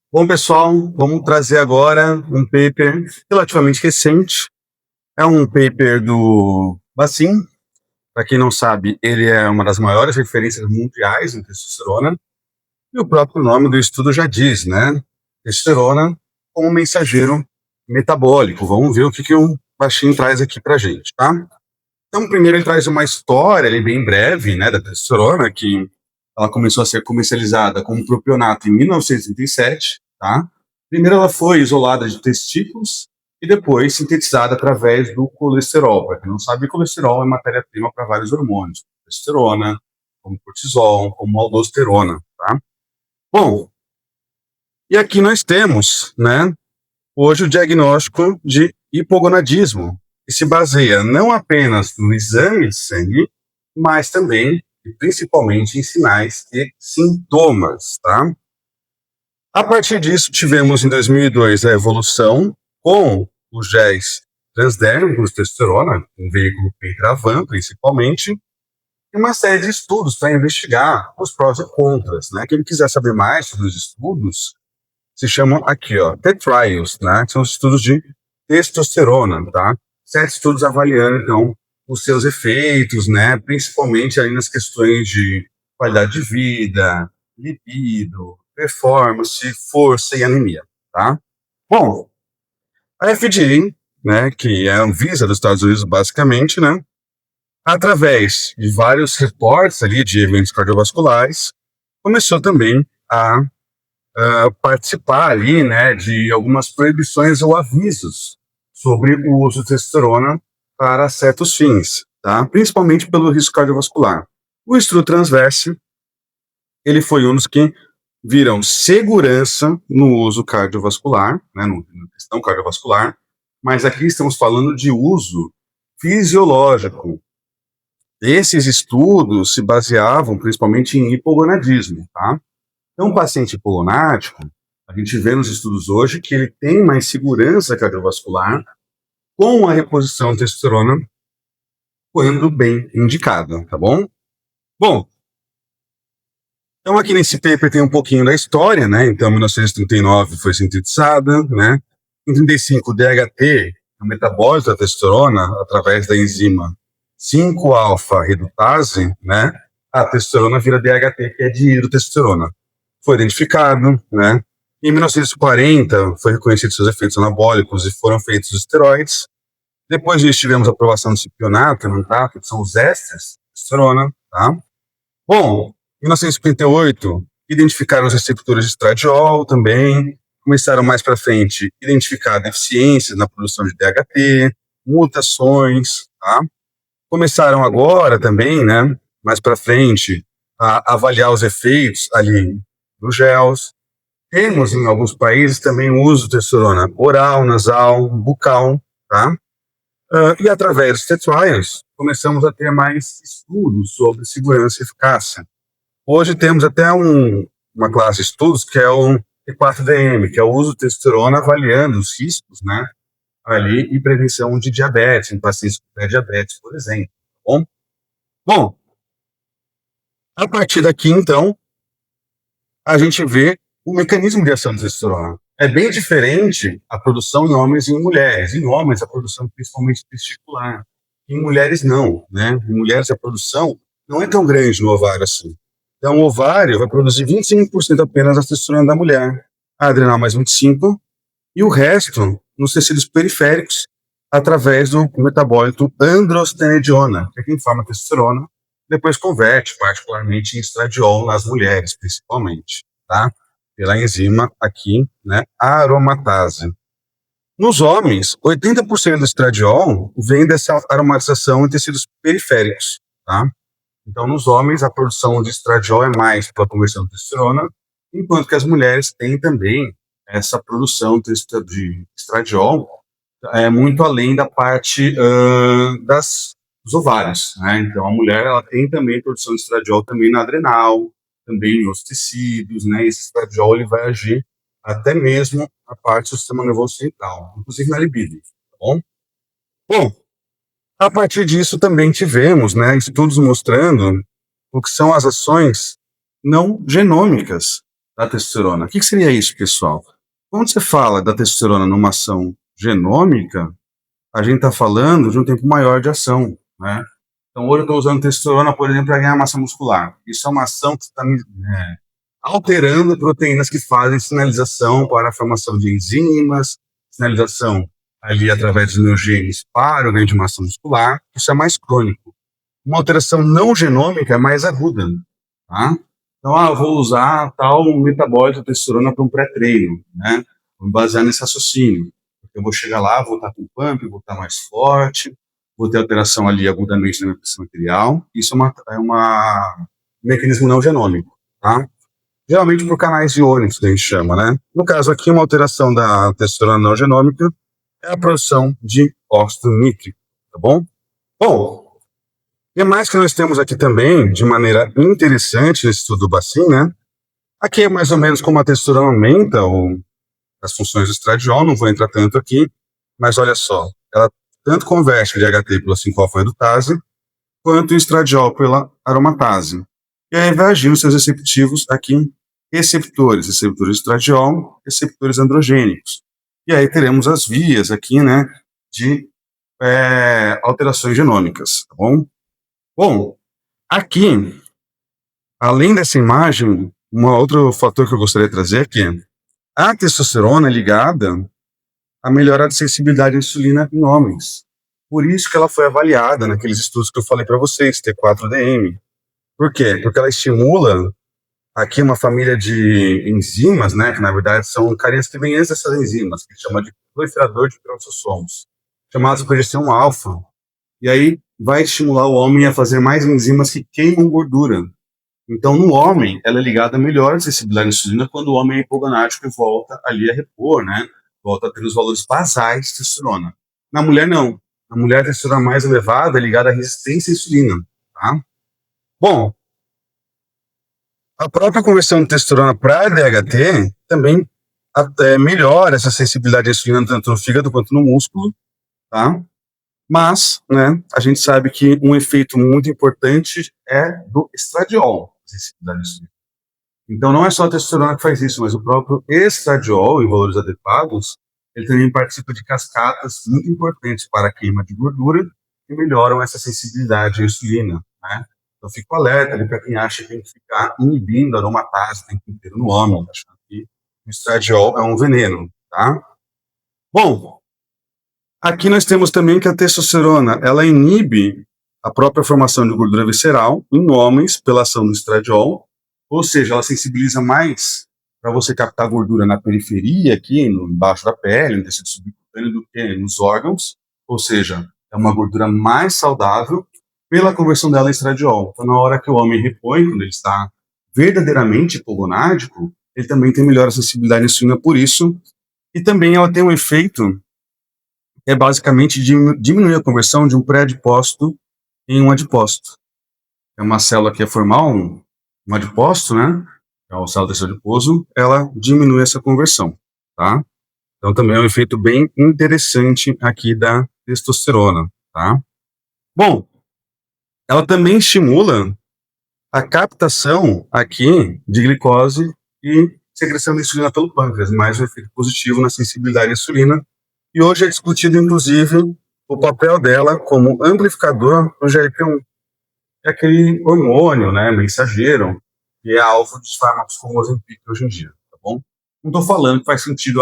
Bom, pessoal, vamos trazer agora um paper relativamente recente. É um paper do Bassim. Para quem não sabe, ele é uma das maiores referências mundiais em testosterona. E o próprio nome do estudo já diz, né? Testosterona como mensageiro metabólico. Vamos ver o que o Bassim traz aqui para a gente, tá? Então, primeiro ele traz uma história, ele bem breve, né, da testosterona, que ela começou a ser comercializada como propionato em 1937, tá? Primeiro ela foi isolada de testículos e depois sintetizada através do colesterol. Para quem não sabe, colesterol é matéria-prima para vários hormônios, como testosterona, como cortisol, como aldosterona, tá? Bom, e aqui nós temos, né, hoje o diagnóstico de hipogonadismo, que se baseia não apenas no exame de sangue, mas também e principalmente em sinais e sintomas, tá? A partir disso, tivemos em 2002 a evolução com os géis transdérmicos de testosterona, um veículo Pentravan principalmente, e uma série de estudos para investigar os prós e contras, né? Quem quiser saber mais sobre os estudos, se chamam aqui, ó, T-Trials, né? Que são os estudos de testosterona, tá? 7 estudos avaliando, então, os seus efeitos, né? Principalmente aí nas questões de qualidade de vida, libido, performance, força e anemia, tá? Bom, a FDA, né, que é a Anvisa dos Estados Unidos, basicamente, né? Através de vários reportes ali de eventos cardiovasculares, começou também a participar ali, né, de algumas proibições ou avisos sobre o uso de testosterona para certos fins, tá? Principalmente pelo risco cardiovascular. O estudo transverse, ele foi um dos que viram segurança no uso cardiovascular, né, na questão cardiovascular, mas aqui estamos falando de uso fisiológico. Esses estudos se baseavam principalmente em hipogonadismo, tá? Então, um paciente hipogonádico, a gente vê nos estudos hoje que ele tem mais segurança cardiovascular com a reposição de testosterona quando bem indicada, tá bom? Bom, então aqui nesse paper tem um pouquinho da história, né? Então, em 1939 foi sintetizada, né? Em 35, o DHT, o metabólito da testosterona, através da enzima 5-alfa-redutase, né? A testosterona vira DHT, que é dihidrotestosterona. Foi identificado, né? Em 1940, foi reconhecido seus efeitos anabólicos e foram feitos os esteroides. Depois disso, tivemos a aprovação do cipionato, tá? Que são os ésteres de testosterona, tá? Bom, em 1958, identificaram os receptores de estradiol também. Começaram mais para frente a identificar deficiências na produção de DHT, mutações, tá? Começaram agora também, né, mais para frente, a avaliar os efeitos ali dos gels. Temos em alguns países também o uso de testosterona oral, nasal, bucal, tá? E através dos T-Trials, começamos a ter mais estudos sobre segurança e eficácia. Hoje temos até uma classe de estudos que é o T4DM, que é o uso de testosterona avaliando os riscos, né, ali e prevenção de diabetes, em pacientes com pré-diabetes, por exemplo. Tá bom? Bom, a partir daqui, então, a gente vê o mecanismo de ação da testosterona. É bem diferente a produção em homens e em mulheres. Em homens, a produção principalmente testicular. Em mulheres, não. Né? Em mulheres, a produção não é tão grande no ovário assim. Então, o ovário vai produzir 25% apenas da testosterona da mulher, a adrenal mais 25%, e o resto nos tecidos periféricos, através do metabólito androstenediona, que é quem forma a testosterona, depois converte particularmente em estradiol nas mulheres, principalmente, tá? Pela enzima aqui, né, aromatase. Nos homens, 80% do estradiol vem dessa aromatização em tecidos periféricos, tá? Então, nos homens, a produção de estradiol é mais pela conversão de testosterona, enquanto que as mulheres têm também essa produção de estradiol muito além da parte dos ovários, né? Então, a mulher ela tem também produção de estradiol também na adrenal, também nos tecidos, né? Esse estradiol ele vai agir até mesmo a parte do sistema nervoso central, inclusive na libido, tá bom? Bom, a partir disso também tivemos, né, estudos mostrando o que são as ações não genômicas da testosterona. O que seria isso, pessoal? Quando você fala da testosterona numa ação genômica, a gente está falando de um tempo maior de ação, né? Então, hoje eu estou usando testosterona, por exemplo, para ganhar massa muscular. Isso é uma ação que está alterando proteínas que fazem sinalização para a formação de enzimas, sinalização ali através dos meus genes para o ganho de massa muscular. Isso é mais crônico. Uma alteração não genômica é mais aguda, tá? Então, eu vou usar tal metabólito de testosterona para um pré-treino, né? Vou basear nesse raciocínio. Eu vou chegar lá, vou estar com pump, vou estar mais forte, vou ter alteração ali agudamente na minha pressão arterial. Isso um mecanismo não genômico, tá? Geralmente por canais iônicos, que a gente chama, né? No caso aqui, uma alteração da testosterona não genômica é a produção de óxido nítrico, tá bom? Bom, e mais que nós temos aqui também, de maneira interessante nesse estudo do Bacin, né? Aqui é mais ou menos como a testosterona aumenta as funções do estradiol, não vou entrar tanto aqui, mas olha só, ela tanto converte o DHT pela 5-alfa-redutase, quanto o estradiol pela aromatase. E aí vai agir nos seus receptivos aqui, receptores de estradiol, receptores androgênicos. E aí teremos as vias aqui, né, de alterações genômicas, tá bom? Bom, aqui, além dessa imagem, um outro fator que eu gostaria de trazer aqui é a testosterona é ligada à melhora de sensibilidade à insulina em homens. Por isso que ela foi avaliada naqueles estudos que eu falei para vocês, T4DM. Por quê? Porque ela estimula aqui uma família de enzimas, né, que na verdade são carinhas que vêm antes dessas enzimas, que chama de proliferador de peroxossomos, chamados progesterona alfa. E aí vai estimular o homem a fazer mais enzimas que queimam gordura. Então, no homem, ela é ligada a melhor sensibilidade à insulina quando o homem é hipogonádico e volta ali a repor, né? Volta a ter os valores basais de testosterona. Na mulher, não. Na mulher, a testosterona mais elevada é ligada à resistência à insulina, tá? Bom, a própria conversão de testosterona para DHT também melhora essa sensibilidade à insulina tanto no fígado quanto no músculo, tá? Mas, né, a gente sabe que um efeito muito importante é do estradiol, sensibilidade à insulina. Então, não é só a testosterona que faz isso, mas o próprio estradiol, em valores adequados, ele também participa de cascatas muito importantes para a queima de gordura que melhoram essa sensibilidade à insulina, né? Então, fico alerta ali para quem acha que tem que ficar inibindo a aromatase o tempo inteiro no homem, achando que o estradiol é um veneno, tá? Bom, aqui nós temos também que a testosterona, ela inibe a própria formação de gordura visceral em homens pela ação do estradiol, ou seja, ela sensibiliza mais para você captar gordura na periferia, aqui embaixo da pele, no tecido subcutâneo, do que nos órgãos, ou seja, é uma gordura mais saudável pela conversão dela em estradiol. Então, na hora que o homem repõe, quando ele está verdadeiramente hipogonádico, ele também tem melhor sensibilidade à insulina por isso, e também ela tem um efeito é basicamente diminuir a conversão de um pré-adipócito em um adipócito. É uma célula que ia formar um adipócito, né? É a célula do tecido adiposo, ela diminui essa conversão, tá? Então também é um efeito bem interessante aqui da testosterona, tá? Bom, ela também estimula a captação aqui de glicose e secreção de insulina pelo pâncreas, mais um efeito positivo na sensibilidade à insulina. E hoje é discutido, inclusive, o papel dela como amplificador do GLP-1, que é aquele hormônio, né, mensageiro, que é alvo dos fármacos como o Ozempic hoje em dia, tá bom? Não estou falando que faz sentido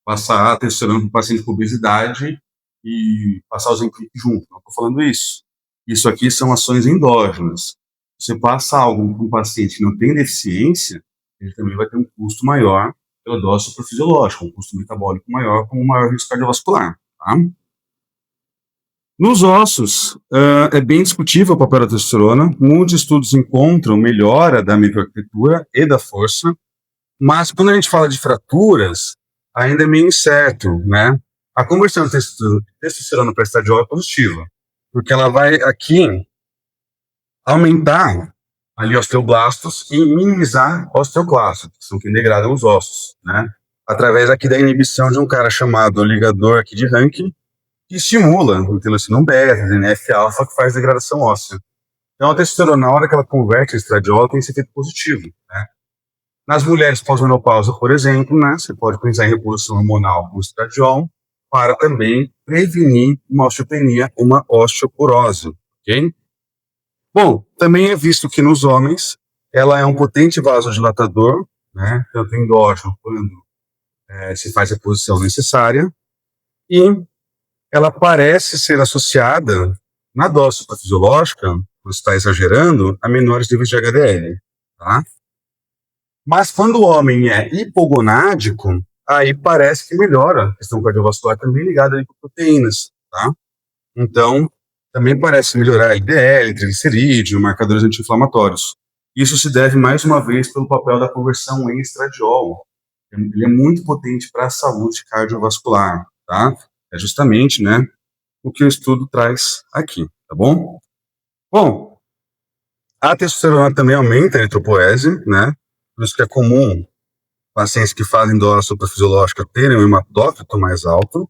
passar a testosterona para um paciente com obesidade e passar o Ozempic junto, não estou falando isso. Isso aqui são ações endógenas. Você passa algo para um paciente que não tem deficiência, ele também vai ter um custo maior pela dose suprafisiológica, um custo metabólico maior, com um maior risco cardiovascular. Tá? Nos ossos, é bem discutível o papel da testosterona. Muitos estudos encontram melhora da microarquitetura e da força, mas quando a gente fala de fraturas, ainda é meio incerto, né? A conversão de testosterona para estradiol é positiva, porque ela vai aqui aumentar ali osteoblastos e minimizar osteoclastos, que são quem degradam os ossos, né? Através aqui da inibição de um cara chamado ligador aqui de Rankin, que estimula o interleucina beta, TNF-alfa, que faz degradação óssea. Então a testosterona, na hora que ela converte a estradiol, tem esse efeito positivo, né? Nas mulheres pós-menopausa, por exemplo, né, você pode pensar em reposição hormonal com estradiol para também prevenir uma osteopenia, uma osteoporose, ok? Bom, também é visto que nos homens ela é um potente vasodilatador, né, tanto endógeno quando se faz a reposição necessária, e ela parece ser associada, na dose suprafisiológica, quando está exagerando, a menores níveis de HDL, tá? Mas quando o homem é hipogonádico, aí parece que melhora a questão cardiovascular também ligada a proteínas, tá? Então, também parece melhorar a LDL, triglicerídeo, marcadores anti-inflamatórios. Isso se deve, mais uma vez, pelo papel da conversão em estradiol. Ele é muito potente para a saúde cardiovascular, tá? É justamente, né, o que o estudo traz aqui, tá bom? Bom, a testosterona também aumenta a eritropoese, né? Por isso que é comum pacientes que fazem dose suprafisiológica terem um hematócrito mais alto.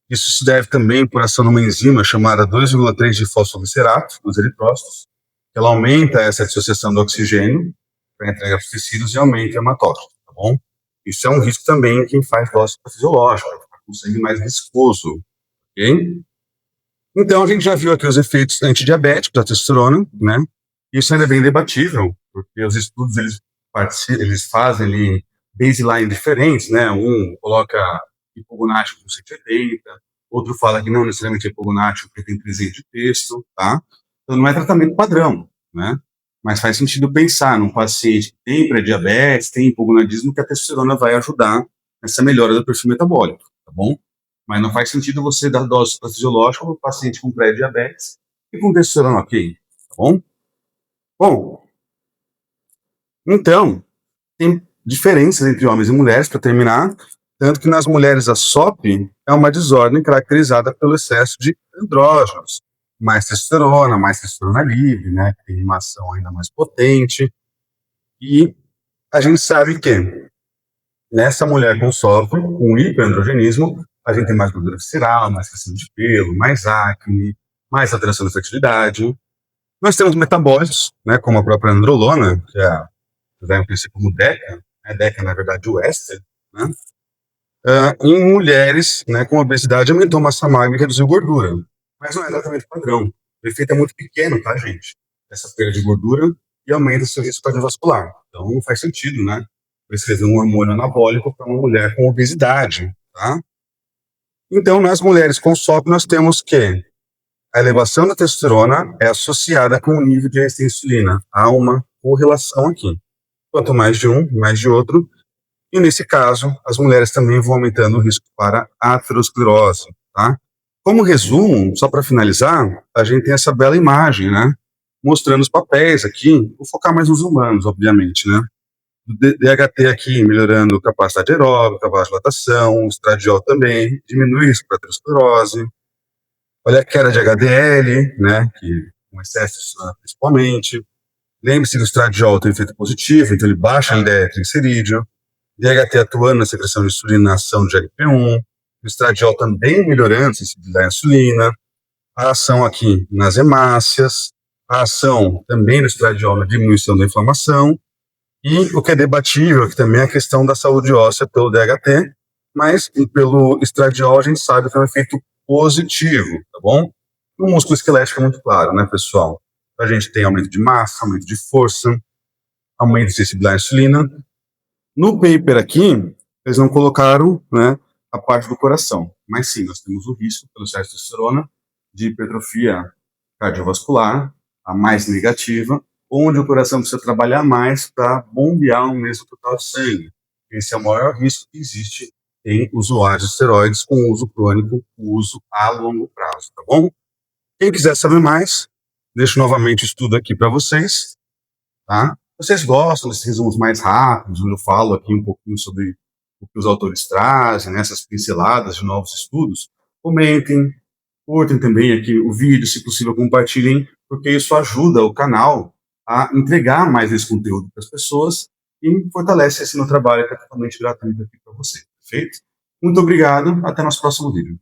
Isso se deve também por ação numa enzima chamada 2,3 de fosfoglicerato dos eritrócitos, que ela aumenta essa dissociação do oxigênio para entregar para os tecidos e aumenta o hematócrito, tá bom? Isso é um risco também em quem faz dose suprafisiológica, fica com sangue mais viscoso, ok? Então, a gente já viu aqui os efeitos antidiabéticos da testosterona, né? Isso ainda é bem debatível, porque os estudos, eles fazem ali baseline diferentes, né? Um coloca hipogonático com 180, outro fala que não necessariamente é hipogonático porque tem presente de texto, tá? Então, não é tratamento padrão, né? Mas faz sentido pensar num paciente que tem pré-diabetes, tem hipogonadismo, que a testosterona vai ajudar nessa melhora do perfil metabólico, tá bom? Mas não faz sentido você dar dose fisiológica para o paciente com pré-diabetes e com testosterona ok, tá bom? Bom, então, tem diferenças entre homens e mulheres, para terminar, tanto que nas mulheres a SOP é uma desordem caracterizada pelo excesso de andrógenos, mais testosterona livre, né, que tem uma ação ainda mais potente, e a gente sabe que nessa mulher com SOP, com hiperandrogenismo, a gente tem mais gordura visceral, mais crescimento de pelo, mais acne, mais alteração da fertilidade. Nós temos metabólitos, né, como a própria androlona, que vai conhecer como DECA, né, DECA na verdade o éster, né, em mulheres, né, com obesidade aumentou massa magra e reduziu gordura. Mas não é exatamente padrão. O efeito é muito pequeno, tá, gente? Essa perda de gordura e aumenta seu risco cardiovascular. Então não faz sentido, né? Prescrever um hormônio anabólico para uma mulher com obesidade, tá? Então, nas mulheres com SOP, nós temos que a elevação da testosterona é associada com o nível de resistência à insulina. Há uma correlação aqui. Quanto mais de um, mais de outro. E nesse caso, as mulheres também vão aumentando o risco para aterosclerose, tá? Como resumo, só para finalizar, a gente tem essa bela imagem, né? Mostrando os papéis aqui, vou focar mais nos humanos, obviamente, né? O DHT aqui melhorando capacidade aeróbica, vasodilatação, o estradiol também, diminui o risco para aterosclerose. Olha a queda de HDL, né? Que com excesso principalmente. Lembre-se que o estradiol tem efeito positivo, então ele baixa a LDL triglicerídeo. DHT atuando na secreção de insulina na ação de GLP-1, o estradiol também melhorando a sensibilidade à insulina, a ação aqui nas hemácias, a ação também do estradiol na diminuição da inflamação, e o que é debatível, que também é a questão da saúde óssea pelo DHT, mas pelo estradiol a gente sabe que é um efeito positivo, tá bom? No músculo esquelético é muito claro, né, pessoal? A gente tem aumento de massa, aumento de força, aumento de sensibilidade à insulina. No paper aqui, eles não colocaram, né, a parte do coração, mas sim, nós temos o risco, pelo excesso de testosterona, de hipertrofia cardiovascular, a mais negativa, onde o coração precisa trabalhar mais para bombear o mesmo total de sangue. Esse é o maior risco que existe em usuários de esteroides com uso crônico, uso a longo prazo, tá bom? Quem quiser saber mais, deixo novamente o estudo aqui para vocês, tá? Vocês gostam desses resumos mais rápidos, onde eu falo aqui um pouquinho sobre o que os autores trazem, né, essas pinceladas de novos estudos? Comentem, curtem também aqui o vídeo, se possível compartilhem, porque isso ajuda o canal a entregar mais esse conteúdo para as pessoas e fortalece esse meu trabalho que é totalmente gratuito aqui para você, perfeito? Muito obrigado, até nosso próximo vídeo.